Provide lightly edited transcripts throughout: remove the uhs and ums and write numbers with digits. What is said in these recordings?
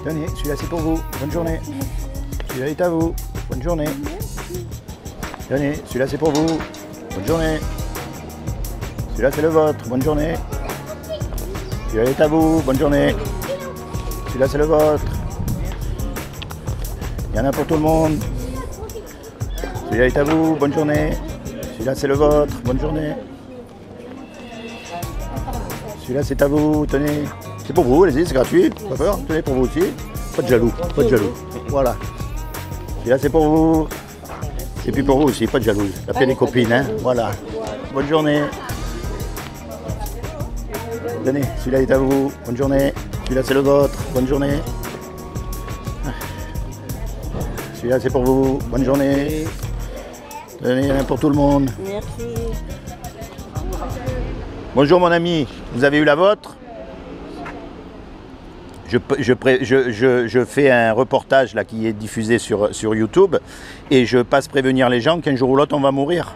Tenez, celui-là c'est pour vous. Bonne journée. Celui-là est à vous. Bonne journée. Tenez, celui-là c'est pour vous. Bonne journée. Celui-là c'est le vôtre. Bonne journée. Celui-là est à vous. Bonne journée. Celui-là c'est le vôtre. Il y en a pour tout le monde. Celui-là est à vous. Bonne journée. Celui-là c'est le vôtre. Bonne journée. Celui-là c'est à vous. Tenez. C'est pour vous, allez-y, c'est gratuit. Pas peur. Tenez pour vous aussi. Pas de jaloux. Pas de jaloux. Voilà. Celui-là c'est pour vous. Et puis pour vous aussi, pas de jalouse. Appelez les copines, hein. Voilà. Bonne journée. Tenez, celui-là est à vous. Bonne journée. Celui-là c'est le vôtre. Bonne journée. Celui-là c'est pour vous. Bonne journée. Tenez, il y en a pour tout le monde. Merci. Bonjour mon ami. Vous avez eu la vôtre? Je fais un reportage là, qui est diffusé sur YouTube et je passe prévenir les gens qu'un jour ou l'autre on va mourir.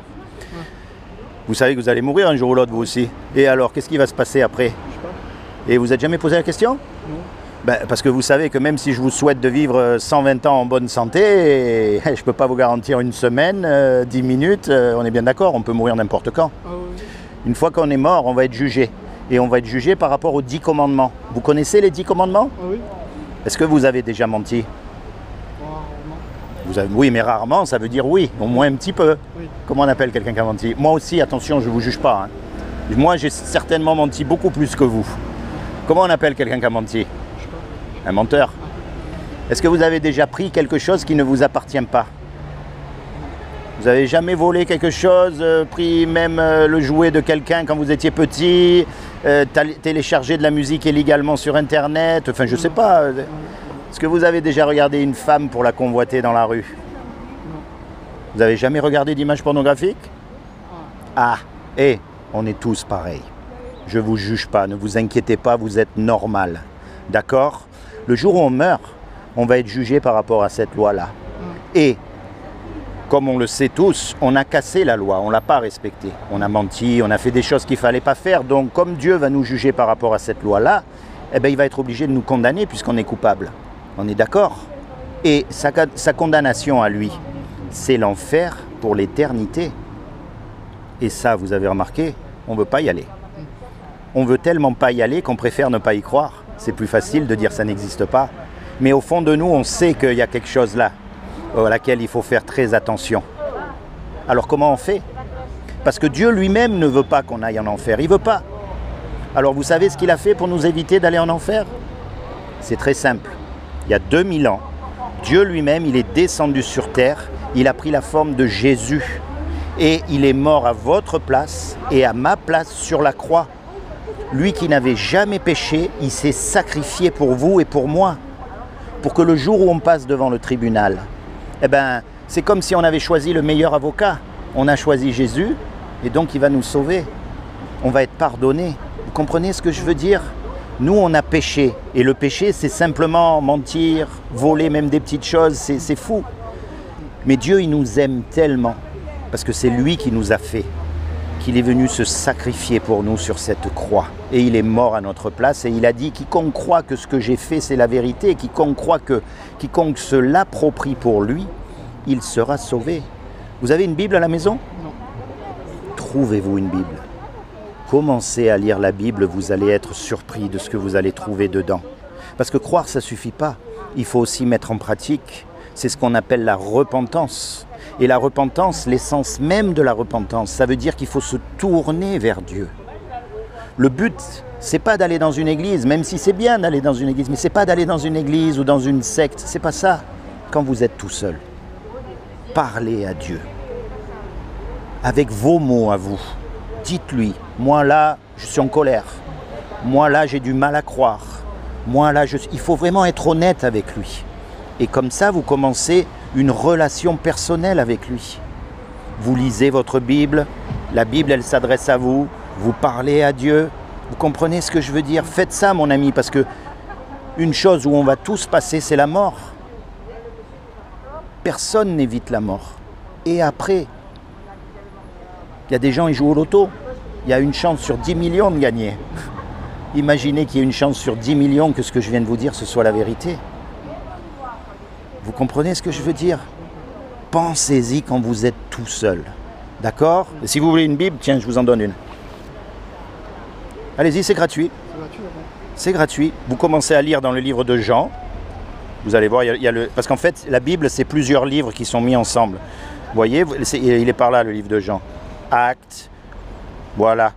Vous savez que vous allez mourir un jour ou l'autre vous aussi. Et alors qu'est-ce qui va se passer après? Et vous n'êtes jamais posé la question? Non. Ben, parce que vous savez que même si je vous souhaite de vivre 120 ans en bonne santé, je ne peux pas vous garantir une semaine, 10 minutes, on est bien d'accord, on peut mourir n'importe quand. Ah oui. Une fois qu'on est mort, on va être jugé. Et on va être jugé par rapport aux 10 commandements. Vous connaissez les 10 commandements? Ah oui. Est-ce que vous avez déjà menti? Rarement. Oui, mais rarement, ça veut dire oui, au moins un petit peu. Oui. Comment on appelle quelqu'un qui a menti? Moi aussi, attention, je ne vous juge pas. Hein. Moi, j'ai certainement menti beaucoup plus que vous. Comment on appelle quelqu'un qui a menti? Je sais pas. Un menteur. Est-ce que vous avez déjà pris quelque chose qui ne vous appartient pas? Vous avez jamais volé quelque chose, pris même le jouet de quelqu'un quand vous étiez petit, téléchargé de la musique illégalement sur Internet, enfin je sais pas. Est-ce que vous avez déjà regardé une femme pour la convoiter dans la rue? Non. Vous avez jamais regardé d'images pornographiques? Ah, et on est tous pareils. Je vous juge pas, ne vous inquiétez pas, vous êtes normal. D'accord? Le jour où on meurt, on va être jugé par rapport à cette loi-là. Et comme on le sait tous, on a cassé la loi, on ne l'a pas respectée. On a menti, on a fait des choses qu'il ne fallait pas faire. Donc comme Dieu va nous juger par rapport à cette loi-là, eh ben, il va être obligé de nous condamner puisqu'on est coupable. On est d'accord? Et sa condamnation à lui, c'est l'enfer pour l'éternité. Et ça, vous avez remarqué, on ne veut pas y aller. On veut tellement pas y aller qu'on préfère ne pas y croire. C'est plus facile de dire ça n'existe pas. Mais au fond de nous, on sait qu'il y a quelque chose là, à laquelle il faut faire très attention. Alors comment on fait? Parce que Dieu lui-même ne veut pas qu'on aille en enfer, il ne veut pas. Alors vous savez ce qu'il a fait pour nous éviter d'aller en enfer? C'est très simple. Il y a 2000 ans, Dieu lui-même, il est descendu sur terre, il a pris la forme de Jésus et il est mort à votre place et à ma place sur la croix. Lui qui n'avait jamais péché, il s'est sacrifié pour vous et pour moi, pour que le jour où on passe devant le tribunal, eh ben, c'est comme si on avait choisi le meilleur avocat. On a choisi Jésus et donc il va nous sauver. On va être pardonné. Vous comprenez ce que je veux dire? Nous, on a péché. Et le péché, c'est simplement mentir, voler même des petites choses. C'est fou. Mais Dieu, il nous aime tellement parce que c'est lui qui nous a fait, qu'il est venu se sacrifier pour nous sur cette croix. Et il est mort à notre place et il a dit, quiconque croit que ce que j'ai fait c'est la vérité, quiconque se l'approprie pour lui, il sera sauvé. Vous avez une Bible à la maison? Non. Trouvez-vous une Bible. Commencez à lire la Bible, vous allez être surpris de ce que vous allez trouver dedans. Parce que croire, ça ne suffit pas. Il faut aussi mettre en pratique. C'est ce qu'on appelle la repentance. Et la repentance, l'essence même de la repentance, ça veut dire qu'il faut se tourner vers Dieu. Le but, c'est pas d'aller dans une église, même si c'est bien d'aller dans une église, mais c'est pas d'aller dans une église ou dans une secte, c'est pas ça. Quand vous êtes tout seul, parlez à Dieu. Avec vos mots à vous. Dites-lui, moi là, je suis en colère. Moi là, j'ai du mal à croire. Moi là, il faut vraiment être honnête avec lui. Et comme ça, vous commencez une relation personnelle avec lui. Vous lisez votre Bible, la Bible, elle s'adresse à vous, vous parlez à Dieu. Vous comprenez ce que je veux dire? Faites ça, mon ami, parce que une chose où on va tous passer, c'est la mort. Personne n'évite la mort. Et après, il y a des gens, ils jouent au loto. Il y a une chance sur 10 millions de gagner. Imaginez qu'il y ait une chance sur 10 millions que ce que je viens de vous dire, ce soit la vérité. Vous comprenez ce que je veux dire? Pensez-y quand vous êtes tout seul. D'accord? Et si vous voulez une Bible, tiens, je vous en donne une. Allez-y, c'est gratuit. C'est gratuit. Vous commencez à lire dans le livre de Jean. Vous allez voir, il y a le... Parce qu'en fait, la Bible, c'est plusieurs livres qui sont mis ensemble. Vous voyez, il est par là, le livre de Jean. Actes. Voilà.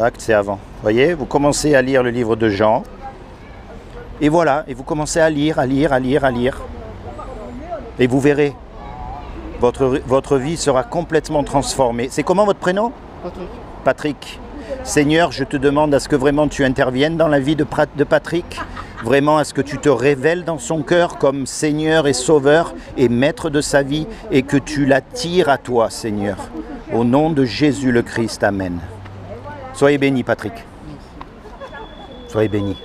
Actes, c'est avant. Vous voyez, vous commencez à lire le livre de Jean. Et voilà. Et vous commencez à lire. Et vous verrez. Votre vie sera complètement transformée. C'est comment votre prénom? Patrick. Patrick. Seigneur, je te demande à ce que vraiment tu interviennes dans la vie de Patrick, vraiment à ce que tu te révèles dans son cœur comme Seigneur et Sauveur et Maître de sa vie et que tu l'attires à toi, Seigneur. Au nom de Jésus le Christ, Amen. Soyez béni, Patrick. Soyez béni.